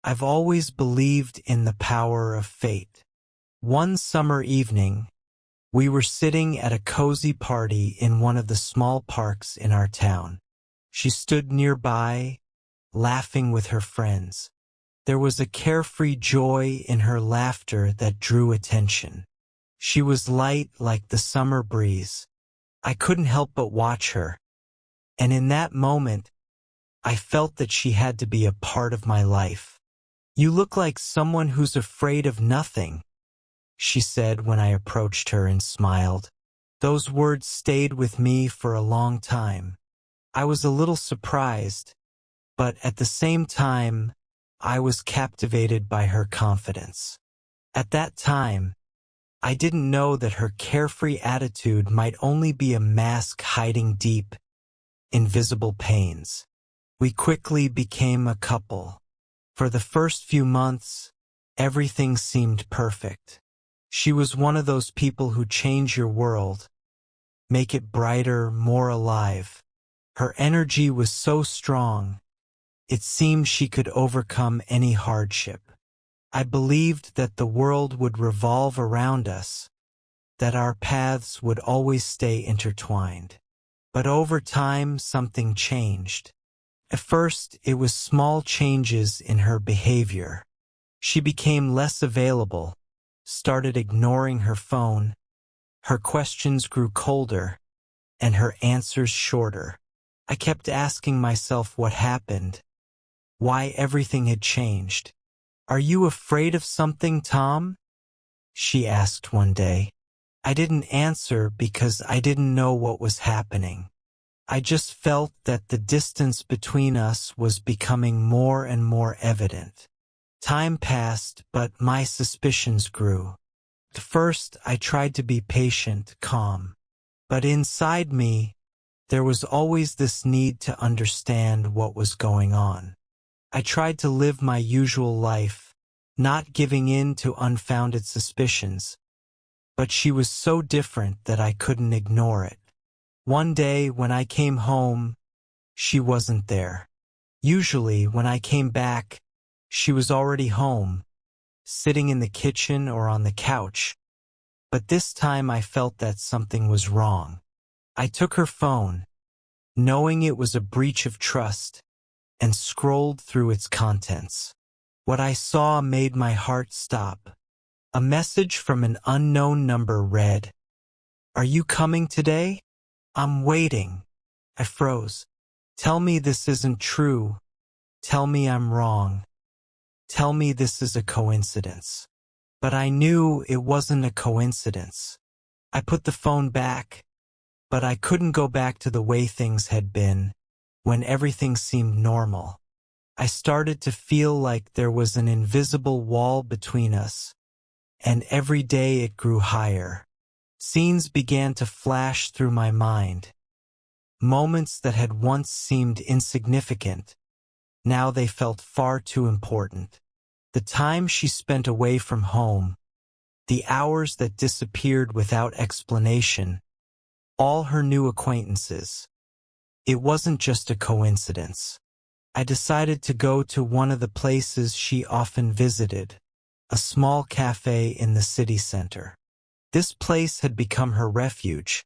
I've always believed in the power of fate. One summer evening, we were sitting at a cozy party in one of the small parks in our town. She stood nearby, laughing with her friends. There was a carefree joy in her laughter that drew attention. She was light like the summer breeze. I couldn't help but watch her, and in that moment, I felt that she had to be a part of my life. "You look like someone who's afraid of nothing," she said when I approached her and smiled. Those words stayed with me for a long time. I was a little surprised, but at the same time, I was captivated by her confidence. At that time, I didn't know that her carefree attitude might only be a mask hiding deep, invisible pains. We quickly became a couple. For the first few months, everything seemed perfect. She was one of those people who change your world, make it brighter, more alive. Her energy was so strong, it seemed she could overcome any hardship. I believed that the world would revolve around us, that our paths would always stay intertwined. But over time, something changed. At first, it was small changes in her behavior. She became less available, started ignoring her phone, her questions grew colder, and her answers shorter. I kept asking myself what happened, why everything had changed. "Are you afraid of something, Tom?" she asked one day. I didn't answer because I didn't know what was happening. I just felt that the distance between us was becoming more and more evident. Time passed, but my suspicions grew. At first, I tried to be patient, calm. But inside me, there was always this need to understand what was going on. I tried to live my usual life, not giving in to unfounded suspicions. But she was so different that I couldn't ignore it. One day, when I came home, she wasn't there. Usually, when I came back, she was already home, sitting in the kitchen or on the couch. But this time I felt that something was wrong. I took her phone, knowing it was a breach of trust, and scrolled through its contents. What I saw made my heart stop. A message from an unknown number read, "Are you coming today? I'm waiting." I froze. "Tell me this isn't true. Tell me I'm wrong. Tell me this is a coincidence." But I knew it wasn't a coincidence. I put the phone back, but I couldn't go back to the way things had been, when everything seemed normal. I started to feel like there was an invisible wall between us, and every day it grew higher. Scenes began to flash through my mind. Moments that had once seemed insignificant, now they felt far too important. The time she spent away from home, the hours that disappeared without explanation, all her new acquaintances. It wasn't just a coincidence. I decided to go to one of the places she often visited, a small cafe in the city center. This place had become her refuge,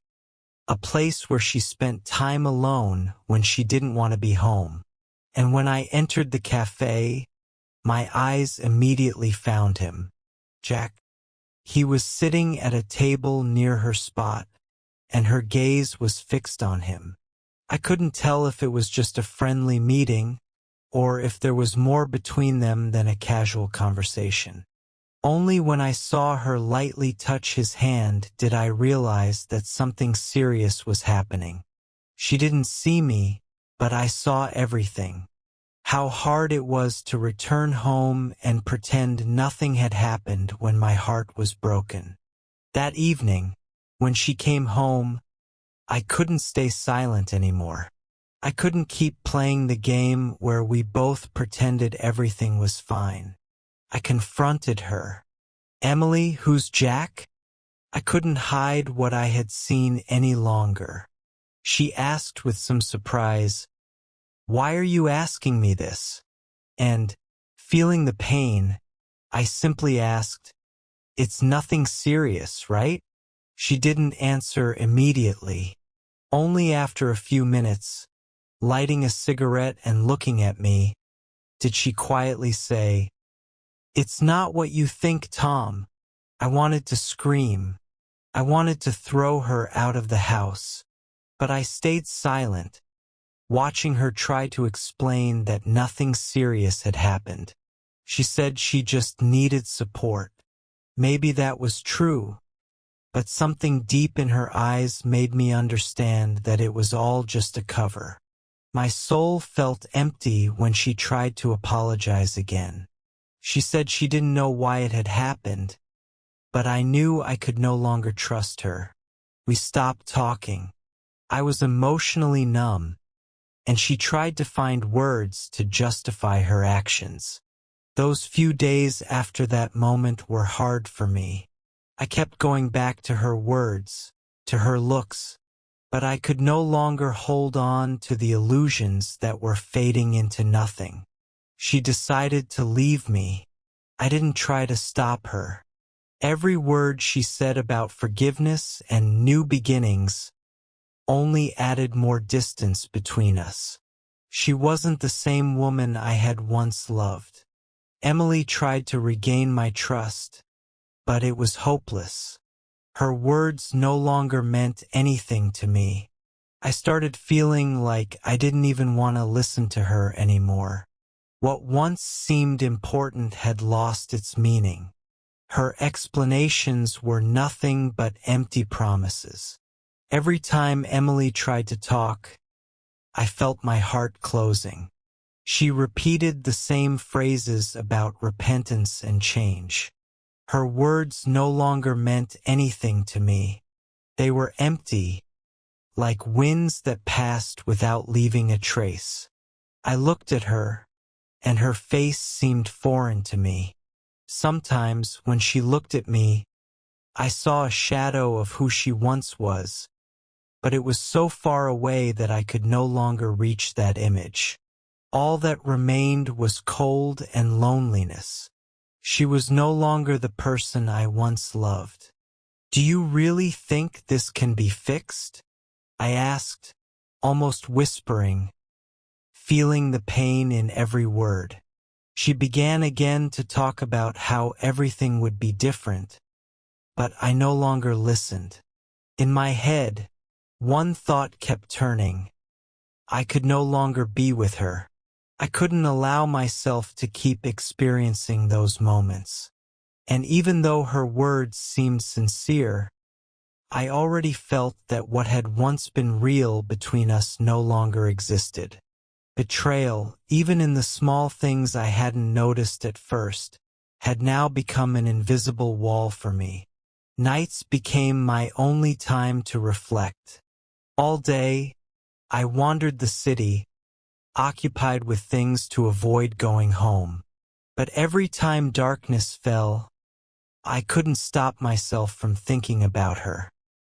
a place where she spent time alone when she didn't want to be home. And when I entered the cafe, my eyes immediately found him, Jack. He was sitting at a table near her spot, and her gaze was fixed on him. I couldn't tell if it was just a friendly meeting, or if there was more between them than a casual conversation. Only when I saw her lightly touch his hand did I realize that something serious was happening. She didn't see me, but I saw everything. How hard it was to return home and pretend nothing had happened when my heart was broken. That evening, when she came home, I couldn't stay silent anymore. I couldn't keep playing the game where we both pretended everything was fine. I confronted her. "Emily, who's Jack?" I couldn't hide what I had seen any longer. She asked with some surprise, "Why are you asking me this?" And, Feeling the pain, I simply asked, "It's nothing serious, right?" She didn't answer immediately. Only after a few minutes, lighting a cigarette and looking at me, did she quietly say, "It's not what you think, Tom." I wanted to scream. I wanted to throw her out of the house. But I stayed silent, watching her try to explain that nothing serious had happened. She said she just needed support. Maybe that was true, but something deep in her eyes made me understand that it was all just a cover. My soul felt empty when she tried to apologize again. She said she didn't know why it had happened, but I knew I could no longer trust her. We stopped talking. I was emotionally numb, and she tried to find words to justify her actions. Those few days after that moment were hard for me. I kept going back to her words, to her looks, but I could no longer hold on to the illusions that were fading into nothing. She decided to leave me. I didn't try to stop her. Every word she said about forgiveness and new beginnings only added more distance between us. She wasn't the same woman I had once loved. Emily tried to regain my trust, but it was hopeless. Her words no longer meant anything to me. I started feeling like I didn't even want to listen to her anymore. What once seemed important had lost its meaning. Her explanations were nothing but empty promises. Every time Emily tried to talk, I felt my heart closing. She repeated the same phrases about repentance and change. Her words no longer meant anything to me. They were empty, like winds that passed without leaving a trace. I looked at her, and her face seemed foreign to me. Sometimes, when she looked at me, I saw a shadow of who she once was, but it was so far away that I could no longer reach that image. All that remained was cold and loneliness. She was no longer the person I once loved. "Do you really think this can be fixed?" I asked, almost whispering, feeling the pain in every word. She began again to talk about how everything would be different, but I no longer listened. In my head, one thought kept turning. I could no longer be with her. I couldn't allow myself to keep experiencing those moments. And even though her words seemed sincere, I already felt that what had once been real between us no longer existed. Betrayal, even in the small things I hadn't noticed at first, had now become an invisible wall for me. Nights became my only time to reflect. All day, I wandered the city, occupied with things to avoid going home. But every time darkness fell, I couldn't stop myself from thinking about her.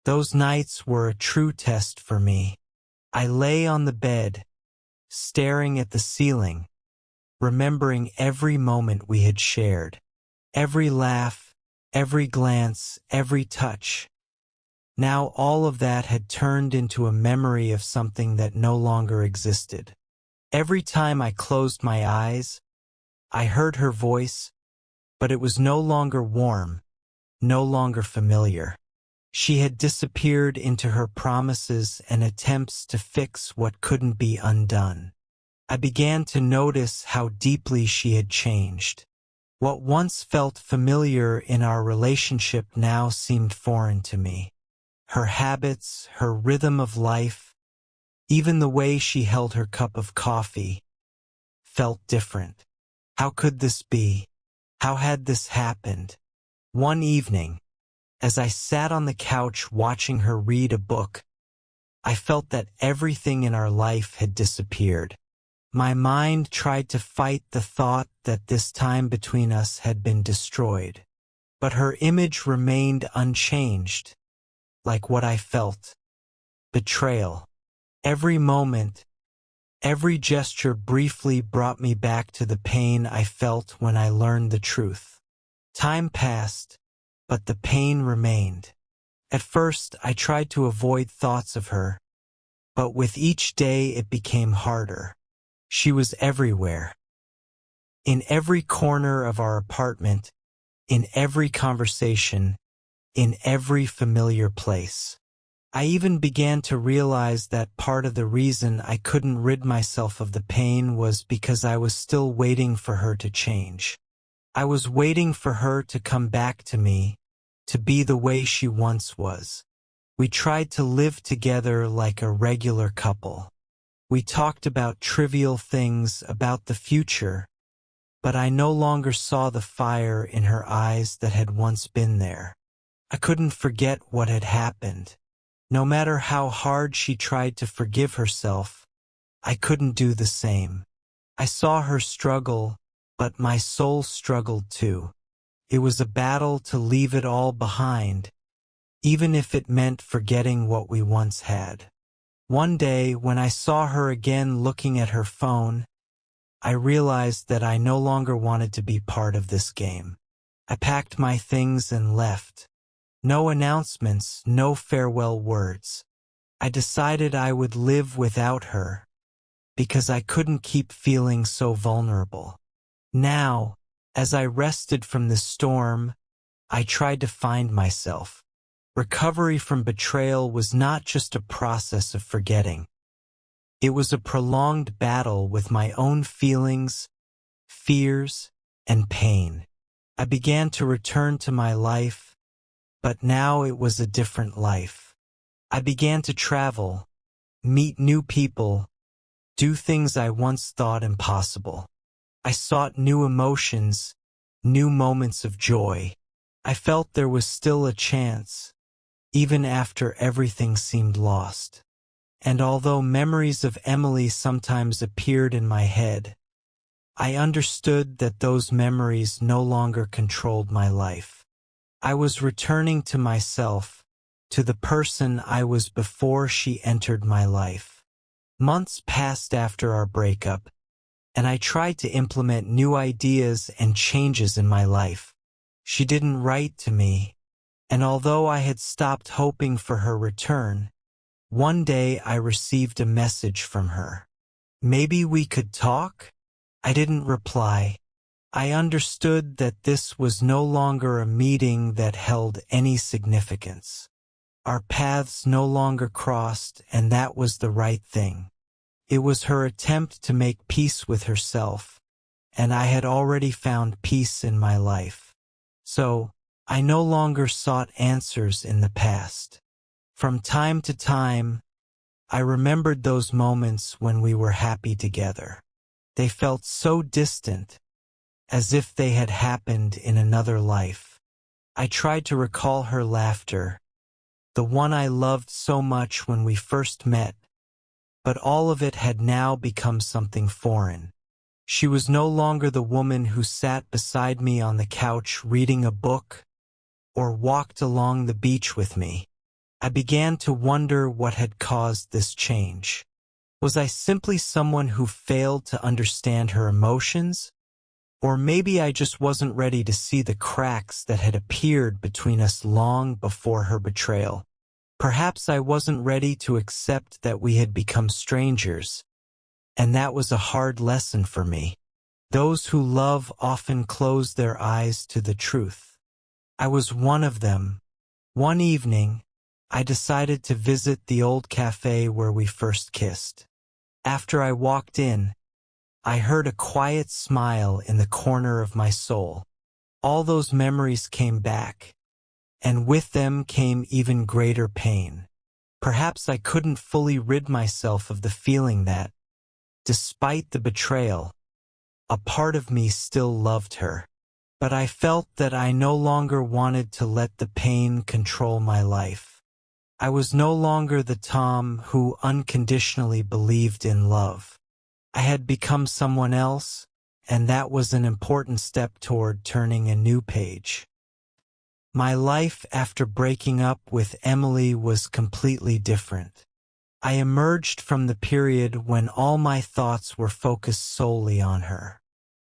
Those nights were a true test for me. I lay on the bed, staring at the ceiling, remembering every moment we had shared. Every laugh, every glance, every touch. Now all of that had turned into a memory of something that no longer existed. Every time I closed my eyes, I heard her voice, but it was no longer warm, no longer familiar. She had disappeared into her promises and attempts to fix what couldn't be undone. I began to notice how deeply she had changed. What once felt familiar in our relationship now seemed foreign to me. Her habits, her rhythm of life, even the way she held her cup of coffee, felt different. How could this be? How had this happened? One evening, as I sat on the couch watching her read a book, I felt that everything in our life had disappeared. My mind tried to fight the thought that this time between us had been destroyed. But her image remained unchanged, like what I felt. Betrayal. Every moment, Every gesture briefly brought me back to the pain I felt when I learned the truth. Time passed, but the pain remained. At first, I tried to avoid thoughts of her, but with each day it became harder. She was everywhere. In every corner of our apartment, in every conversation, in every familiar place. I even began to realize that part of the reason I couldn't rid myself of the pain was because I was still waiting for her to change. I was waiting for her to come back to me, to be the way she once was. We tried to live together like a regular couple. We talked about trivial things, about the future, but I no longer saw the fire in her eyes that had once been there. I couldn't forget what had happened. No matter how hard she tried to forgive herself, I couldn't do the same. I saw her struggle, but my soul struggled too. It was a battle to leave it all behind, even if it meant forgetting what we once had. One day, when I saw her again looking at her phone, I realized that I no longer wanted to be part of this game. I packed my things and left. No announcements, no farewell words. I decided I would live without her, because I couldn't keep feeling so vulnerable. Now, as I rested from the storm, I tried to find myself. Recovery from betrayal was not just a process of forgetting. It was a prolonged battle with my own feelings, fears, and pain. I began to return to my life, but now it was a different life. I began to travel, meet new people, do things I once thought impossible. I sought new emotions, new moments of joy. I felt there was still a chance, even after everything seemed lost. And although memories of Emily sometimes appeared in my head, I understood that those memories no longer controlled my life. I was returning to myself, to the person I was before she entered my life. Months passed after our breakup, and I tried to implement new ideas and changes in my life. She didn't write to me, and although I had stopped hoping for her return, one day I received a message from her. Maybe we could talk? I didn't reply. I understood that this was no longer a meeting that held any significance. Our paths no longer crossed, and that was the right thing. It was her attempt to make peace with herself, and I had already found peace in my life. So, I no longer sought answers in the past. From time to time, I remembered those moments when we were happy together. They felt so distant, as if they had happened in another life. I tried to recall her laughter, the one I loved so much when we first met, but all of it had now become something foreign. She was no longer the woman who sat beside me on the couch reading a book or walked along the beach with me. I began to wonder what had caused this change. Was I simply someone who failed to understand her emotions? Or maybe I just wasn't ready to see the cracks that had appeared between us long before her betrayal. Perhaps I wasn't ready to accept that we had become strangers, and that was a hard lesson for me. Those who love often close their eyes to the truth. I was one of them. One evening, I decided to visit the old cafe where we first kissed. After I walked in, I heard a quiet smile in the corner of my soul. All those memories came back, and with them came even greater pain. Perhaps I couldn't fully rid myself of the feeling that, despite the betrayal, a part of me still loved her. But I felt that I no longer wanted to let the pain control my life. I was no longer the Tom who unconditionally believed in love. I had become someone else, and that was an important step toward turning a new page. My life after breaking up with Emily was completely different. I emerged from the period when all my thoughts were focused solely on her.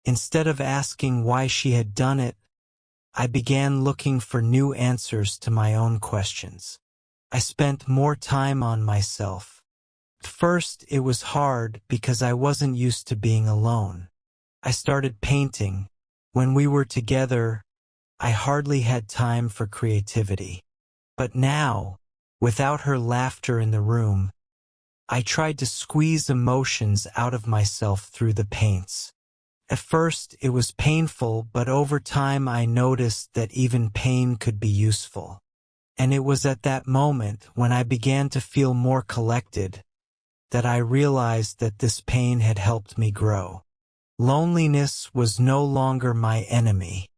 Instead of asking why she had done it, I began looking for new answers to my own questions. I spent more time on myself. At first, it was hard because I wasn't used to being alone. I started painting. When we were together, I hardly had time for creativity. But now, without her laughter in the room, I tried to squeeze emotions out of myself through the paints. At first, it was painful, but over time I noticed that even pain could be useful. And it was at that moment, when I began to feel more collected, that I realized that this pain had helped me grow. Loneliness was no longer my enemy.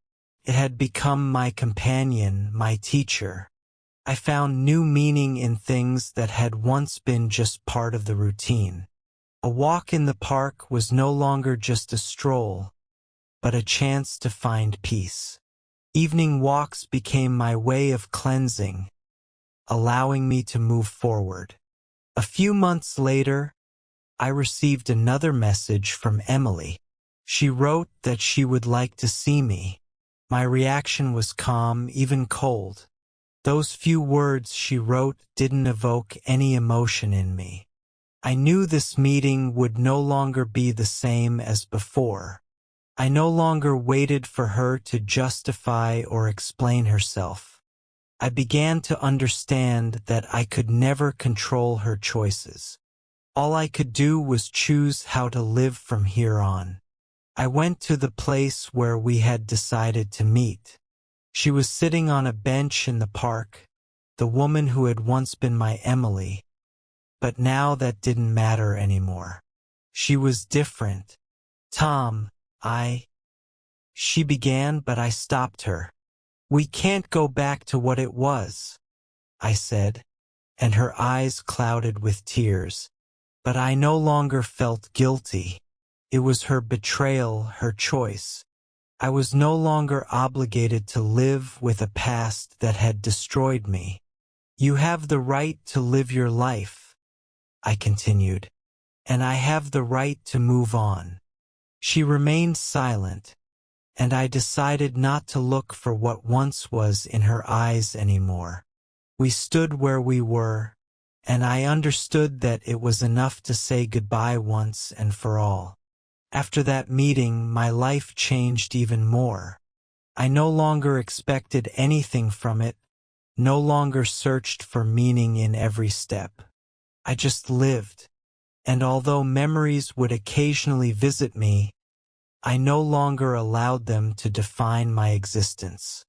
It had become my companion, my teacher. I found new meaning in things that had once been just part of the routine. A walk in the park was no longer just a stroll, but a chance to find peace. Evening walks became my way of cleansing, allowing me to move forward. A few months later, I received another message from Emily. She wrote that she would like to see me. My reaction was calm, even cold. Those few words she wrote didn't evoke any emotion in me. I knew this meeting would no longer be the same as before. I no longer waited for her to justify or explain herself. I began to understand that I could never control her choices. All I could do was choose how to live from here on. I went to the place where we had decided to meet. She was sitting on a bench in the park, the woman who had once been my Emily. But now that didn't matter anymore. She was different. Tom, she began, but I stopped her. We can't go back to what it was, I said, and her eyes clouded with tears. But I no longer felt guilty. It was her betrayal, her choice. I was no longer obligated to live with a past that had destroyed me. You have the right to live your life, I continued, and I have the right to move on. She remained silent, and I decided not to look for what once was in her eyes anymore. We stood where we were, and I understood that it was enough to say goodbye once and for all. After that meeting, my life changed even more. I no longer expected anything from it, no longer searched for meaning in every step. I just lived, and although memories would occasionally visit me, I no longer allowed them to define my existence.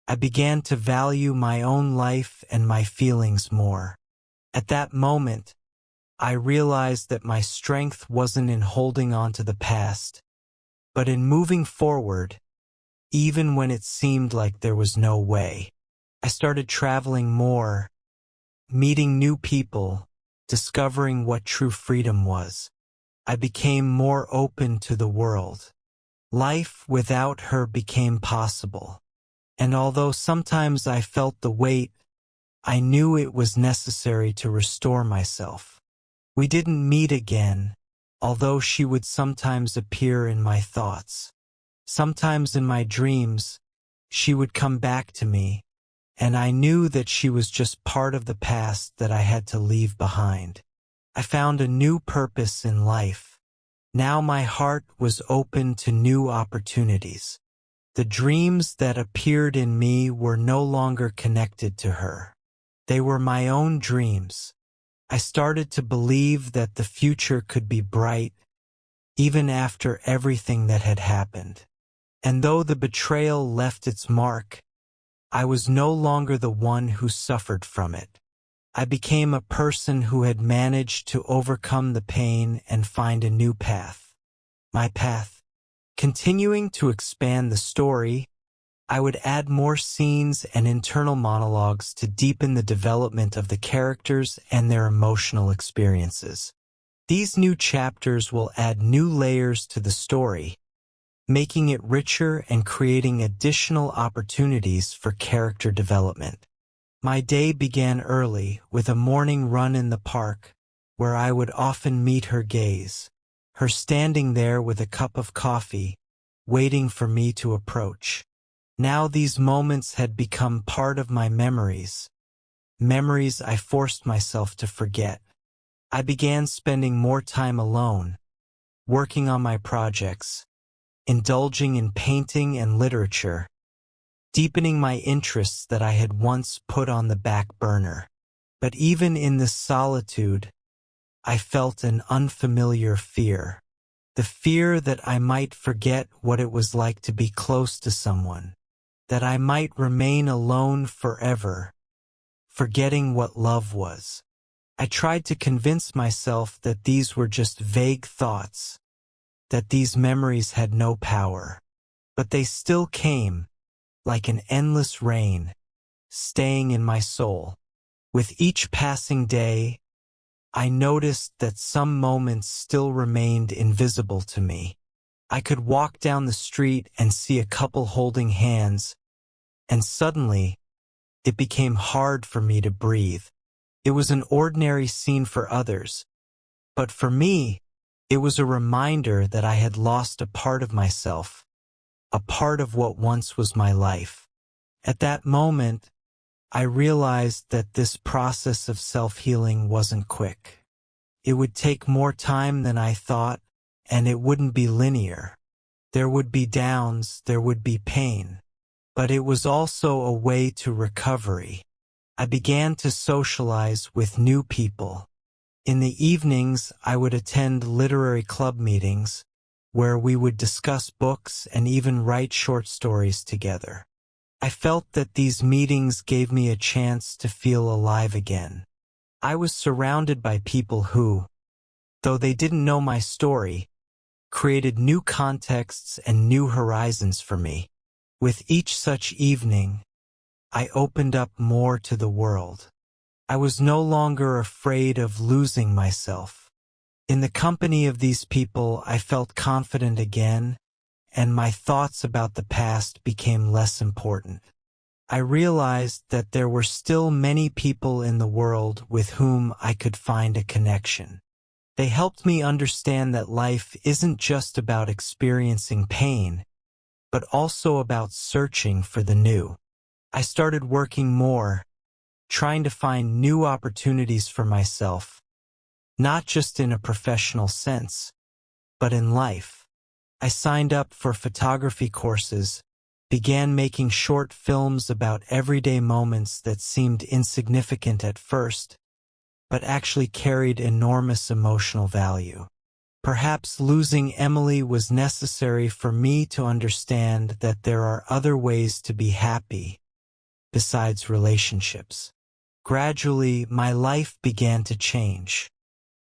I began to value my own life and my feelings more. At that moment, I realized that my strength wasn't in holding on to the past, but in moving forward, even when it seemed like there was no way. I started traveling more, meeting new people, discovering what true freedom was. I became more open to the world. Life without her became possible. And although sometimes I felt the weight, I knew it was necessary to restore myself. We didn't meet again, although she would sometimes appear in my thoughts. Sometimes in my dreams, she would come back to me, and I knew that she was just part of the past that I had to leave behind. I found a new purpose in life. Now my heart was open to new opportunities. The dreams that appeared in me were no longer connected to her. They were my own dreams. I started to believe that the future could be bright, even after everything that had happened. And though the betrayal left its mark, I was no longer the one who suffered from it. I became a person who had managed to overcome the pain and find a new path. My path. Continuing to expand the story, I would add more scenes and internal monologues to deepen the development of the characters and their emotional experiences. These new chapters will add new layers to the story, making it richer and creating additional opportunities for character development. My day began early with a morning run in the park, where I would often meet her gaze, her standing there with a cup of coffee, waiting for me to approach. Now these moments had become part of my memories, memories I forced myself to forget. I began spending more time alone, working on my projects, indulging in painting and literature, deepening my interests that I had once put on the back burner. But even in this solitude, I felt an unfamiliar fear. The fear that I might forget what it was like to be close to someone, that I might remain alone forever, forgetting what love was. I tried to convince myself that these were just vague thoughts, that these memories had no power. But they still came, like an endless rain, staying in my soul. With each passing day, I noticed that some moments still remained invisible to me. I could walk down the street and see a couple holding hands, and suddenly, it became hard for me to breathe. It was an ordinary scene for others, but for me, it was a reminder that I had lost a part of myself, a part of what once was my life. At that moment, I realized that this process of self-healing wasn't quick. It would take more time than I thought, and it wouldn't be linear. There would be downs, there would be pain. But it was also a way to recovery. I began to socialize with new people. In the evenings, I would attend literary club meetings, where we would discuss books and even write short stories together. I felt that these meetings gave me a chance to feel alive again. I was surrounded by people who, though they didn't know my story, created new contexts and new horizons for me. With each such evening, I opened up more to the world. I was no longer afraid of losing myself. In the company of these people, I felt confident again, and my thoughts about the past became less important. I realized that there were still many people in the world with whom I could find a connection. They helped me understand that life isn't just about experiencing pain, but also about searching for the new. I started working more, trying to find new opportunities for myself, not just in a professional sense, but in life. I signed up for photography courses, began making short films about everyday moments that seemed insignificant at first, but actually carried enormous emotional value. Perhaps losing Emily was necessary for me to understand that there are other ways to be happy, besides relationships. Gradually, my life began to change.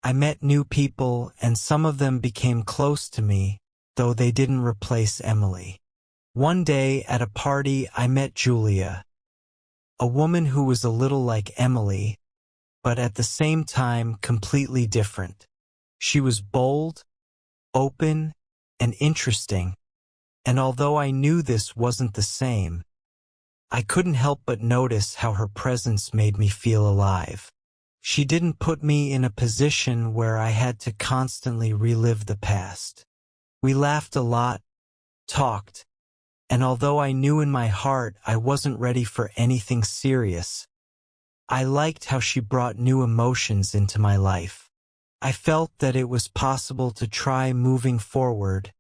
I met new people, and some of them became close to me, though they didn't replace Emily. One day at a party, I met Julia, a woman who was a little like Emily, but at the same time completely different. She was bold, open, and interesting, and although I knew this wasn't the same, I couldn't help but notice how her presence made me feel alive. She didn't put me in a position where I had to constantly relive the past. We laughed a lot, talked, and although I knew in my heart I wasn't ready for anything serious, I liked how she brought new emotions into my life. I felt that it was possible to try moving forward,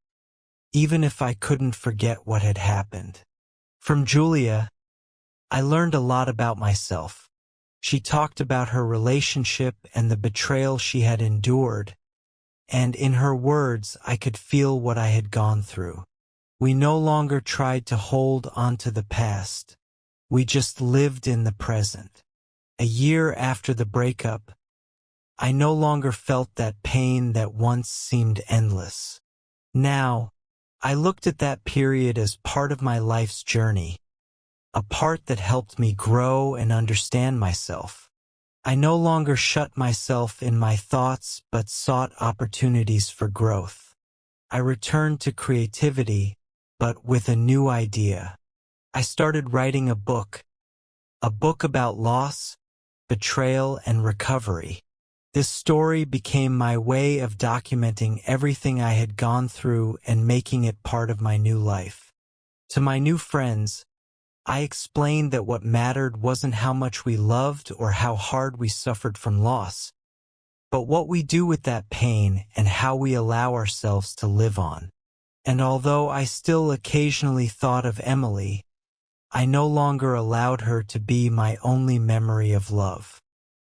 even if I couldn't forget what had happened. From Julia, I learned a lot about myself. She talked about her relationship and the betrayal she had endured, and in her words I could feel what I had gone through. We no longer tried to hold onto the past. We just lived in the present. A year after the breakup, I no longer felt that pain that once seemed endless. Now, I looked at that period as part of my life's journey, a part that helped me grow and understand myself. I no longer shut myself in my thoughts but sought opportunities for growth. I returned to creativity, but with a new idea. I started writing a book about loss, betrayal, and recovery. This story became my way of documenting everything I had gone through and making it part of my new life. To my new friends, I explained that what mattered wasn't how much we loved or how hard we suffered from loss, but what we do with that pain and how we allow ourselves to live on. And although I still occasionally thought of Emily, I no longer allowed her to be my only memory of love.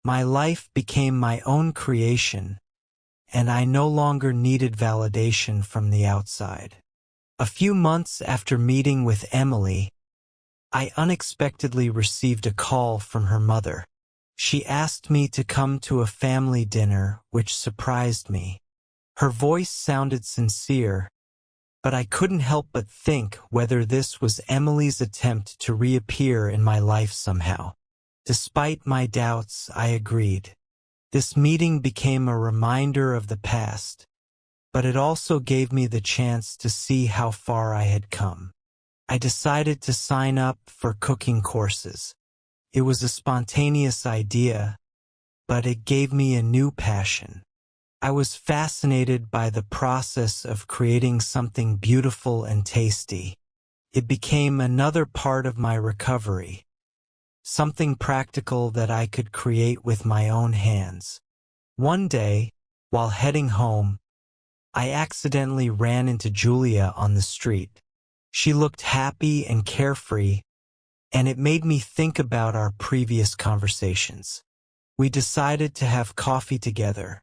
My life became my own creation, and I no longer needed validation from the outside. A few months after meeting with Emily, I unexpectedly received a call from her mother. She asked me to come to a family dinner, which surprised me. Her voice sounded sincere, but I couldn't help but think whether this was Emily's attempt to reappear in my life somehow. Despite my doubts, I agreed. This meeting became a reminder of the past, but it also gave me the chance to see how far I had come. I decided to sign up for cooking courses. It was a spontaneous idea, but it gave me a new passion. I was fascinated by the process of creating something beautiful and tasty. It became another part of my recovery, something practical that I could create with my own hands. One day, while heading home, I accidentally ran into Julia on the street. She looked happy and carefree, and it made me think about our previous conversations. We decided to have coffee together,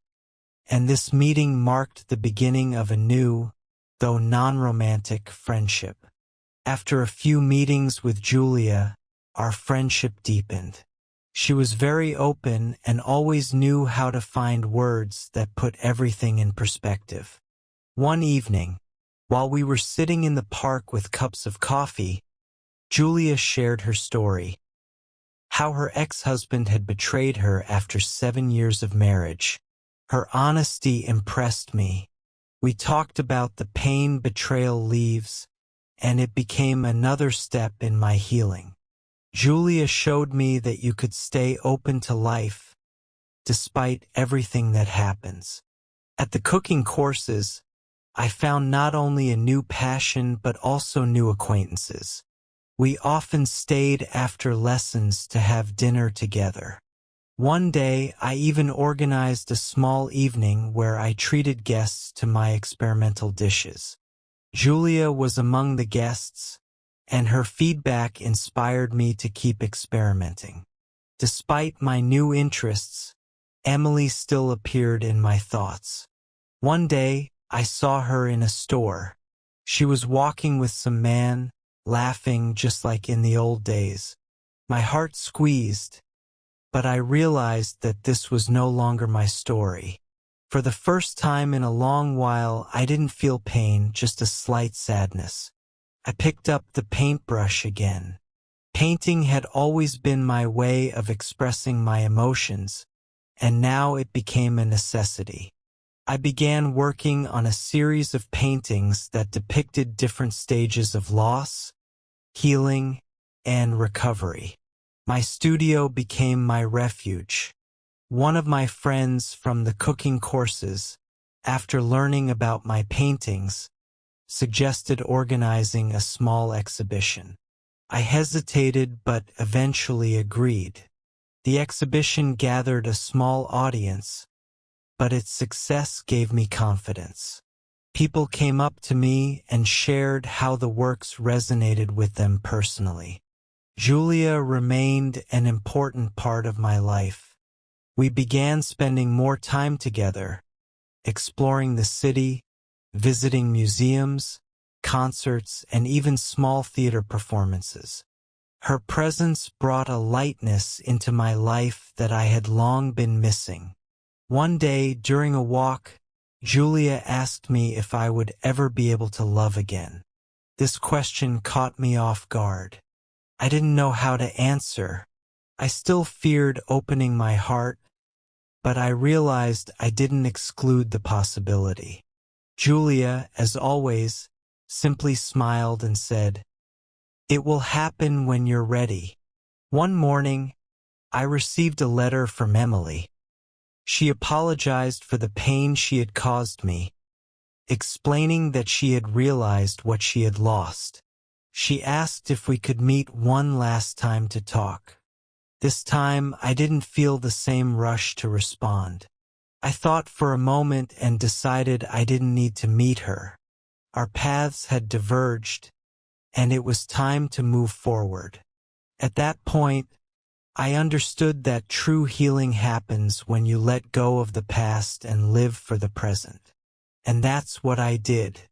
and this meeting marked the beginning of a new, though non-romantic, friendship. After a few meetings with Julia, our friendship deepened. She was very open and always knew how to find words that put everything in perspective. One evening, while we were sitting in the park with cups of coffee, Julia shared her story, how her ex-husband had betrayed her after 7 years of marriage. Her honesty impressed me. We talked about the pain betrayal leaves, and it became another step in my healing. Julia showed me that you could stay open to life, despite everything that happens. At the cooking courses, I found not only a new passion but also new acquaintances. We often stayed after lessons to have dinner together. One day, I even organized a small evening where I treated guests to my experimental dishes. Julia was among the guests, and her feedback inspired me to keep experimenting. Despite my new interests, Emily still appeared in my thoughts. One day, I saw her in a store. She was walking with some man, laughing just like in the old days. My heart squeezed, but I realized that this was no longer my story. For the first time in a long while, I didn't feel pain, just a slight sadness. I picked up the paintbrush again. Painting had always been my way of expressing my emotions, and now it became a necessity. I began working on a series of paintings that depicted different stages of loss, healing, and recovery. My studio became my refuge. One of my friends from the cooking courses, after learning about my paintings, suggested organizing a small exhibition. I hesitated but eventually agreed. The exhibition gathered a small audience, but its success gave me confidence. People came up to me and shared how the works resonated with them personally. Julia remained an important part of my life. We began spending more time together, exploring the city, visiting museums, concerts, and even small theater performances. Her presence brought a lightness into my life that I had long been missing. One day, during a walk, Julia asked me if I would ever be able to love again. This question caught me off guard. I didn't know how to answer. I still feared opening my heart, but I realized I didn't exclude the possibility. Julia, as always, simply smiled and said, "It will happen when you're ready." One morning, I received a letter from Emily. She apologized for the pain she had caused me, explaining that she had realized what she had lost. She asked if we could meet one last time to talk. This time, I didn't feel the same rush to respond. I thought for a moment and decided I didn't need to meet her. Our paths had diverged, and it was time to move forward. At that point, I understood that true healing happens when you let go of the past and live for the present. And that's what I did.